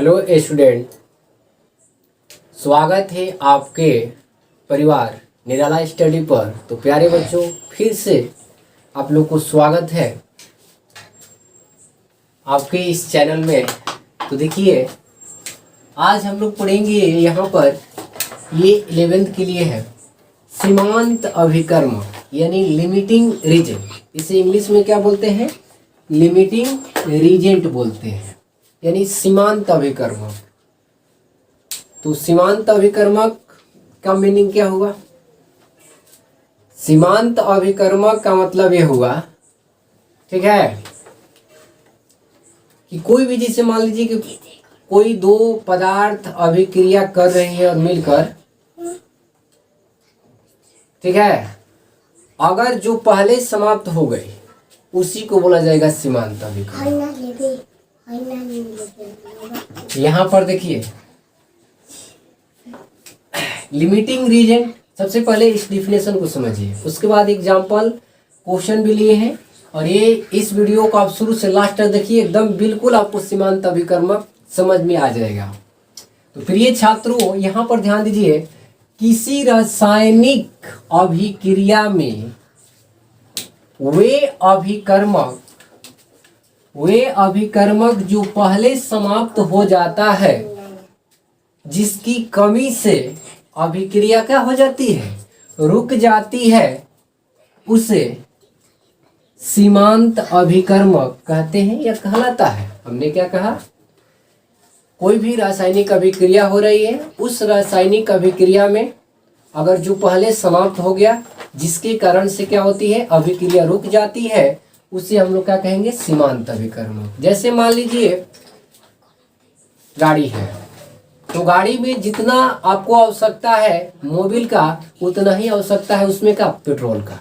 Hello student, स्वागत है आपके परिवार निराला स्टडी पर। तो प्यारे बच्चों, फिर से आप लोग को स्वागत है आपके इस चैनल में। तो देखिए, आज हम लोग पढ़ेंगे यहाँ पर, ये 11th के लिए है, सीमांत अभिकर्म यानी लिमिटिंग रीजन। इसे इंग्लिश में क्या बोलते हैं? लिमिटिंग रीजेंट बोलते हैं, यानी सीमांत अभिकर्मक। तो सीमांत अभिकर्मक का मीनिंग क्या हुआ? सीमांत अभिकर्मक का मतलब ये हुआ, ठीक है, कि कोई भी, जैसे मान लीजिए कि कोई दो पदार्थ अभिक्रिया कर रही है और मिलकर, ठीक है, अगर जो पहले समाप्त हो गई उसी को बोला जाएगा सीमांत अभिकर्मक। यहाँ पर देखिए, लिमिटिंग रीजन, सबसे पहले इस डिफिनेशन को समझिए, उसके बाद एग्जाम्पल क्वेश्चन भी लिए हैं। और ये इस वीडियो को आप शुरू से लास्ट तक देखिए, एकदम बिल्कुल आपको सीमांत अभिकर्मक समझ में आ जाएगा। तो प्रिय छात्रों, यहाँ पर ध्यान दीजिए, किसी रासायनिक अभिक्रिया में वे अभिकर्मक जो पहले समाप्त हो जाता है, जिसकी कमी से अभिक्रिया क्या हो जाती है? रुक जाती है, उसे सीमांत अभिकर्मक कहते हैं या कहलाता है। हमने क्या कहा? कोई भी रासायनिक अभिक्रिया हो रही है, उस रासायनिक अभिक्रिया में अगर जो पहले समाप्त हो गया, जिसके कारण से क्या होती है? अभिक्रिया रुक जाती है, उसे हम लोग क्या कहेंगे? सीमांत अभिकर्मक। जैसे मान लीजिए गाड़ी है, तो गाड़ी में जितना आपको आवश्यकता है मोबिल का, उतना ही आवश्यकता है उसमें का पेट्रोल का।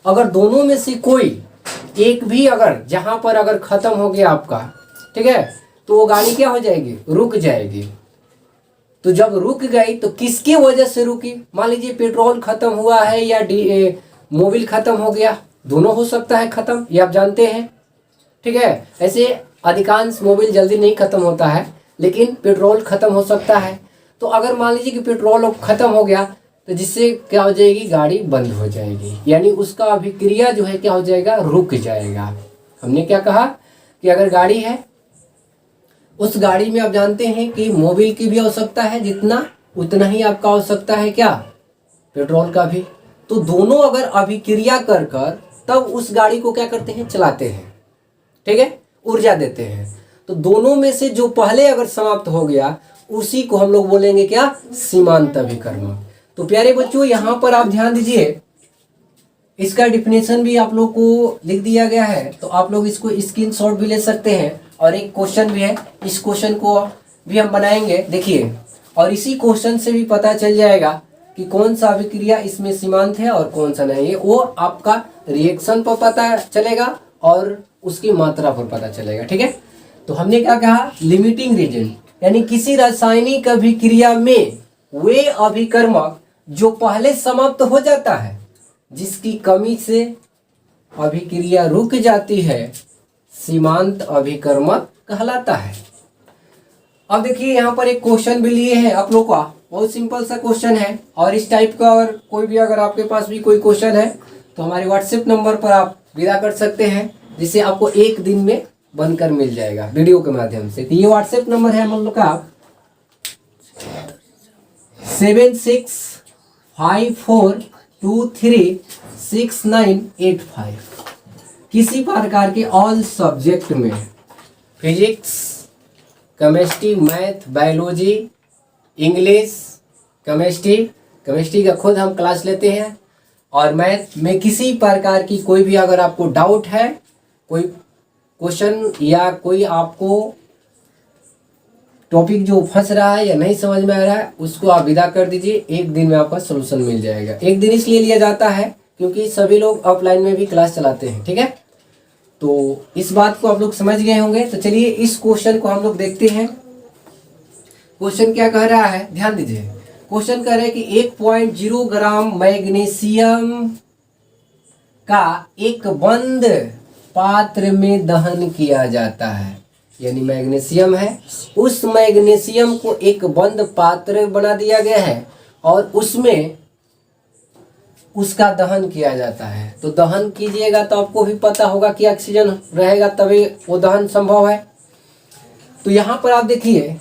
अगर दोनों में से कोई एक भी अगर जहां पर अगर खत्म हो गया आपका, ठीक है, तो वो गाड़ी क्या हो जाएगी? रुक जाएगी। तो जब रुक गई तो किसकी वजह से रुकी? मान लीजिए पेट्रोल खत्म हुआ है या मोबिल खत्म हो गया, दोनों हो सकता है खत्म, ये आप जानते हैं, ठीक है। ऐसे अधिकांश मोबिल जल्दी नहीं खत्म होता है, लेकिन पेट्रोल खत्म हो सकता है। तो अगर मान लीजिए कि पेट्रोल खत्म हो गया, तो जिससे क्या हो जाएगी? गाड़ी बंद हो जाएगी, यानी उसका अभिक्रिया जो है क्या हो जाएगा? रुक जाएगा। हमने क्या कहा कि अगर गाड़ी है, उस गाड़ी में आप जानते हैं कि मोबिल की भी आवश्यकता है, जितना उतना ही आपका आवश्यकता है क्या? पेट्रोल का भी। तो दोनों अगर अभिक्रिया कर कर तब उस गाड़ी को क्या करते हैं? चलाते हैं, ठीक है, ऊर्जा देते हैं। तो दोनों में से जो पहले अगर समाप्त हो गया, उसी को हम लोग बोलेंगे क्या? सीमांत अभिकर्मक। तो प्यारे बच्चों, यहाँ पर आप ध्यान दीजिए, इसका डिफिनेशन भी आप लोग को लिख दिया गया है, तो आप लोग इसको स्क्रीनशॉट भी ले सकते हैं। और एक क्वेश्चन भी है, इस क्वेश्चन को भी हम बनाएंगे, देखिए, और इसी क्वेश्चन से भी पता चल जाएगा कि कौन सा अभिक्रिया इसमें सीमांत है और कौन सा नहीं है। वो आपका रिएक्शन पर पता चलेगा और उसकी मात्रा पर पता चलेगा, ठीक है। तो हमने क्या कहा? लिमिटिंग रीजन, यानी किसी रासायनिक अभिक्रिया में वे अभिकर्मक जो पहले समाप्त हो जाता है, जिसकी कमी से अभिक्रिया रुक जाती है, सीमांत अभिकर्मक कहलाता है। अब देखिए, यहाँ पर एक क्वेश्चन भी लिए हैं आप लोग का, बहुत सिंपल सा क्वेश्चन है। और इस टाइप का और कोई भी अगर आपके पास भी कोई क्वेश्चन है, तो हमारे व्हाट्सएप नंबर पर आप विदा कर सकते हैं, जिसे आपको एक दिन में बनकर मिल जाएगा वीडियो के माध्यम से। तो ये व्हाट्सएप नंबर है हम लोग का 7654236985। किसी प्रकार के ऑल सब्जेक्ट में, physics, chemistry, math, biology, English, chemistry का खुद हम क्लास लेते हैं, और मैथ में किसी प्रकार की कोई भी अगर आपको डाउट है, कोई क्वेश्चन या कोई आपको टॉपिक जो फंस रहा है या नहीं समझ में आ रहा है, उसको आप विदा कर दीजिए, एक दिन में आपका सलूशन मिल जाएगा। एक दिन इसलिए लिया जाता है क्योंकि सभी लोग ऑफलाइन में भी क्लास चलाते हैं, ठीक है। तो इस बात को आप लोग समझ गए होंगे। तो चलिए इस क्वेश्चन को हम लोग देखते हैं। क्वेश्चन क्या कह रहा है, ध्यान दीजिए। क्वेश्चन कह रहा है कि 1.0 ग्राम मैग्नीशियम का एक बंद पात्र में दहन किया जाता है। यानी मैग्नीशियम है, उस मैग्नीशियम को एक बंद पात्र बना दिया गया है और उसमें उसका दहन किया जाता है। तो दहन कीजिएगा तो आपको भी पता होगा कि ऑक्सीजन रहेगा तभी वो दहन संभव है। तो यहाँ पर आप देखिए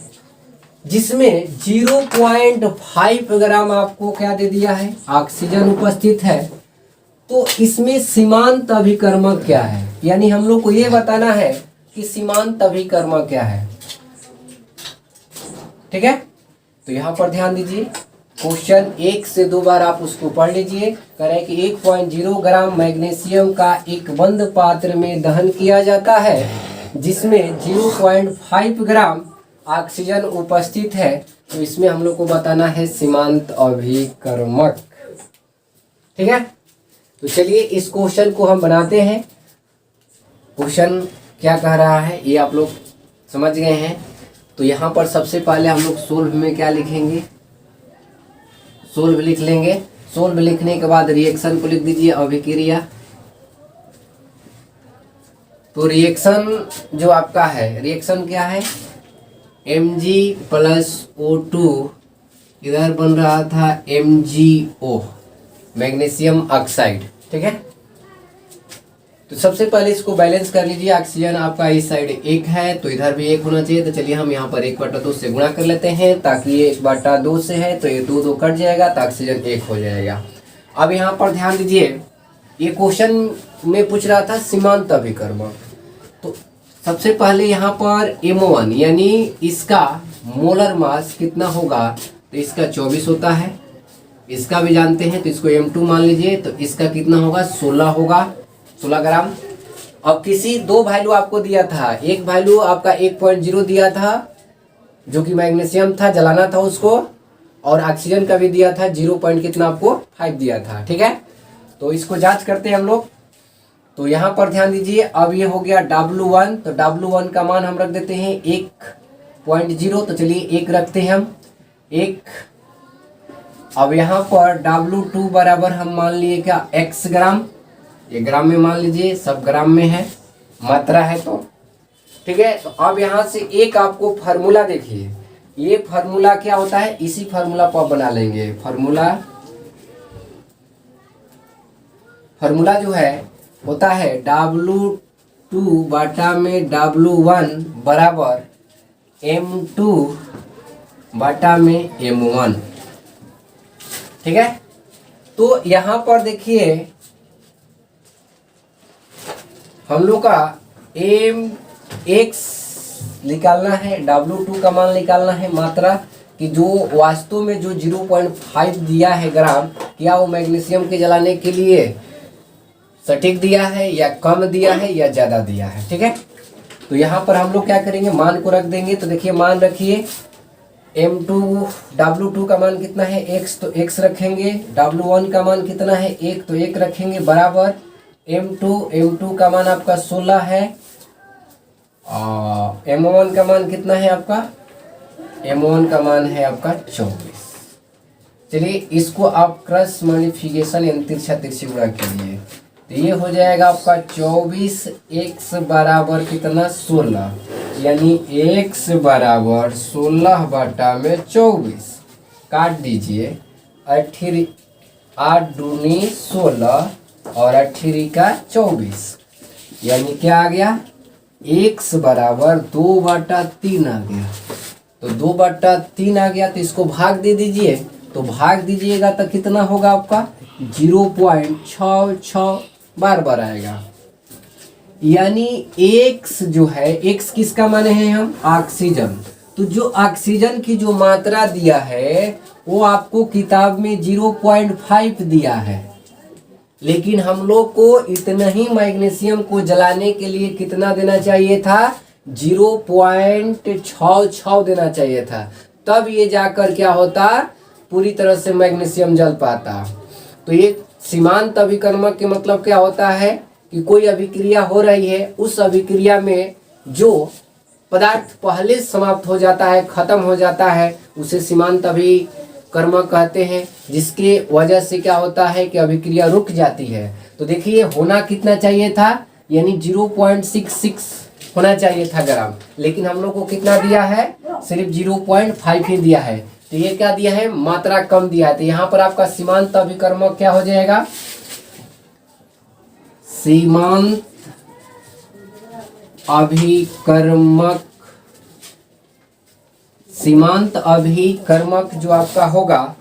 जिसमें 0.5 ग्राम आपको क्या दे दिया है, ऑक्सीजन उपस्थित है। तो इसमें सीमांत अभिकर्मक क्या है, यानी हम लोग को ये बताना है कि सीमांत अभिकर्मक क्या है। ठीक है, तो यहाँ पर ध्यान दीजिए, क्वेश्चन 1 से 2 बार आप उसको पढ़ लीजिए। कह रहे हैं कि 1.0 ग्राम मैग्नीशियम का एक बंद पात्र में दहन किया जाता है जिसमें 0.5 ग्राम ऑक्सीजन उपस्थित है। तो इसमें हम लोग को बताना है सीमांत अभिकर्मक। ठीक है, तो चलिए इस क्वेश्चन को हम बनाते हैं। क्वेश्चन क्या कह रहा है ये आप लोग समझ गए हैं। तो यहाँ पर सबसे पहले हम लोग सोल्व में क्या लिखेंगे, सोल्व लिख लेंगे। सोल्व लिखने के बाद रिएक्शन को लिख दीजिए, अभिक्रिया। तो रिएक्शन जो आपका है, रिएक्शन क्या है, Mg+O2 इधर बन रहा था MgO, मैग्नीशियम ऑक्साइड। ठीक है, तो सबसे पहले इसको बैलेंस कर लीजिए। ऑक्सीजन आपका इस साइड 1 है तो इधर भी 1 होना चाहिए। तो चलिए हम यहाँ पर 1/2 से गुणा कर लेते हैं, ताकि ये 1/2 से है तो ये 2 कट जाएगा तो ऑक्सीजन 1 हो जाएगा। अब यहाँ पर ध्यान दीजिए, ये क्वेश्चन में पूछ रहा था सीमांत अभिकर्मक। तो सबसे पहले यहाँ पर M1 यानी इसका मोलर मास कितना होगा, तो इसका 24 होता है। इसका भी जानते हैं तो इसको M2 मान लीजिए, तो इसका कितना होगा, 16 होगा, 16 ग्राम। अब किसी 2 वैल्यू आपको दिया था, एक वैल्यू आपका 1.0 दिया था जो कि मैग्नीशियम था, जलाना था उसको, और ऑक्सीजन का भी दिया था 0 पॉइंट कितना आपको 5 दिया था। ठीक है, तो इसको जांच करते हैं हम लोग। तो यहाँ पर ध्यान दीजिए, अब ये हो गया W1, तो W1 का मान हम रख देते हैं 1.0। तो चलिए 1 रखते हैं हम 1। अब यहाँ पर W2 बराबर हम मान लिए क्या, x ग्राम। ये ग्राम में मान लीजिए, सब ग्राम में है, मात्रा है तो ठीक है। तो अब यहाँ से एक आपको फार्मूला देखिए, ये फार्मूला क्या होता है, इसी फार्मूला को आप बना लेंगे। फार्मूला जो है होता है W2 बटा में W1 बराबर M2 बटा में M1। ठीक है, तो यहाँ पर देखिए हम लोग का x निकालना है, W2 का मान निकालना है, मात्रा कि जो वास्तव में जो 0.5 दिया है ग्राम, क्या वो मैग्नीशियम के जलाने के लिए सटीक दिया है या कम दिया है या ज़्यादा दिया है। ठीक है, तो यहाँ पर हम लोग क्या करेंगे, मान को रख देंगे। तो देखिए मान रखिए M2 W2 का मान कितना है x, तो x रखेंगे। W1 का मान कितना है 1, तो 1 रखेंगे, बराबर M2 का मान आपका 16 है, और M1 का मान कितना है आपका, M1 का मान है आपका 24। चलिए इसको आप क्रॉस मल्टीप्लिकेशन यानी तिरछा तिरछी गुणा कीजिए, तो ये हो जाएगा आपका 24x बराबर कितना 16, यानी x बराबर 16 बटा में 24। काट दीजिए, 8 दूनी 16 और 8 का 24, यानी क्या आ गया, x बराबर 2/3 आ गया। तो 2/3 आ गया, तो इसको भाग दे दीजिए। तो भाग दीजिएगा तो कितना होगा आपका 0.66 बार आएगा। यानी x जो है, x किसका माने हैं हम, ऑक्सीजन। तो जो ऑक्सीजन की जो मात्रा दिया है वो आपको किताब में 0.5 दिया है, लेकिन हम लोग को इतना ही मैग्नीशियम को जलाने के लिए कितना देना चाहिए था, 0.66 देना चाहिए था। तब ये जाकर क्या होता, पूरी तरह से मैग्नीशियम जल पाता। तो ये सीमांत अभिकर्मक के मतलब क्या होता है कि कोई अभिक्रिया हो रही है, उस अभिक्रिया में जो पदार्थ पहले समाप्त हो जाता है, खत्म हो जाता है, उसे सीमांत अभिकर्मक कहते हैं, जिसके वजह से क्या होता है कि अभिक्रिया रुक जाती है। तो देखिए होना कितना चाहिए था, यानी 0.66 होना चाहिए था ग्राम, लेकिन हम लोग को कितना दिया है, सिर्फ 0.5 ही दिया है। तो ये क्या दिया है, मात्रा कम दिया है। तो यहाँ पर आपका सीमांत अभिकर्मक क्या हो जाएगा, सीमांत अभिकर्मक, सीमांत अभिकर्मक जो आपका होगा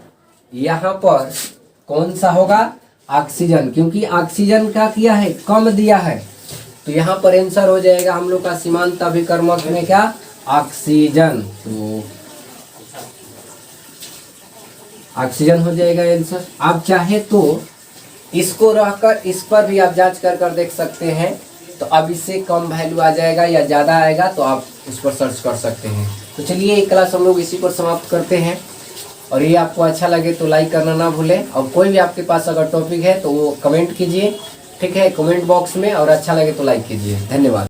यहाँ पर कौन सा होगा, ऑक्सीजन, क्योंकि ऑक्सीजन का किया है, कम दिया है। तो यहाँ पर आंसर हो जाएगा हम लोग का सीमांत अभिकर्मक में क्या, ऑक्सीजन। तो ऑक्सीजन हो जाएगा आंसर। आप चाहे तो इसको रहकर इस पर भी आप जांच कर देख सकते हैं। तो अब इससे कम वैल्यू आ जाएगा या ज़्यादा आएगा तो आप उस पर सर्च कर सकते हैं। तो चलिए एक क्लास हम लोग इसी पर समाप्त करते हैं। और ये आपको अच्छा लगे तो लाइक करना ना भूलें। और कोई भी आपके पास अगर टॉपिक है तो वो कमेंट कीजिए, ठीक है, कमेंट बॉक्स में। और अच्छा लगे तो लाइक कीजिए। धन्यवाद।